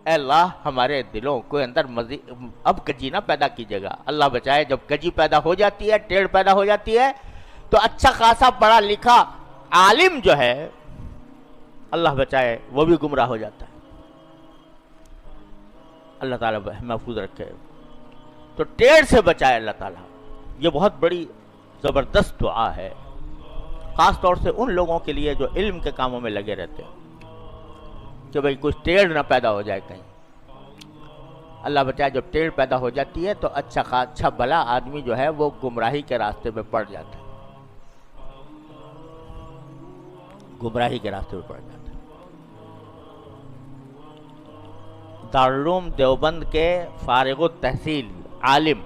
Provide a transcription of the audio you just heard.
اے اللہ ہمارے دلوں کو اندر مزید اب کجی نہ پیدا کیجیے گا، اللہ بچائے۔ جب کجی پیدا ہو جاتی ہے، ٹیڑھ پیدا ہو جاتی ہے، تو اچھا خاصا پڑھا لکھا عالم جو ہے اللہ بچائے وہ بھی گمراہ ہو جاتا ہے۔ اللہ تعالیٰ محفوظ رکھے، تو ٹیڑھ سے بچائے اللہ تعالیٰ۔ یہ بہت بڑی زبردست دعا ہے، خاص طور سے ان لوگوں کے لیے جو علم کے کاموں میں لگے رہتے ہیں، کہ بھئی کچھ ٹیڑھ نہ پیدا ہو جائے کہیں۔ اللہ بچائے جب ٹیڑھ پیدا ہو جاتی ہے تو اچھا بھلا آدمی جو ہے وہ گمراہی کے راستے پہ پڑ جاتا ہے، گمراہی کے راستے پہ پڑ جاتا ہے۔ دارالعلوم دیوبند کے فارغ التحصیل عالم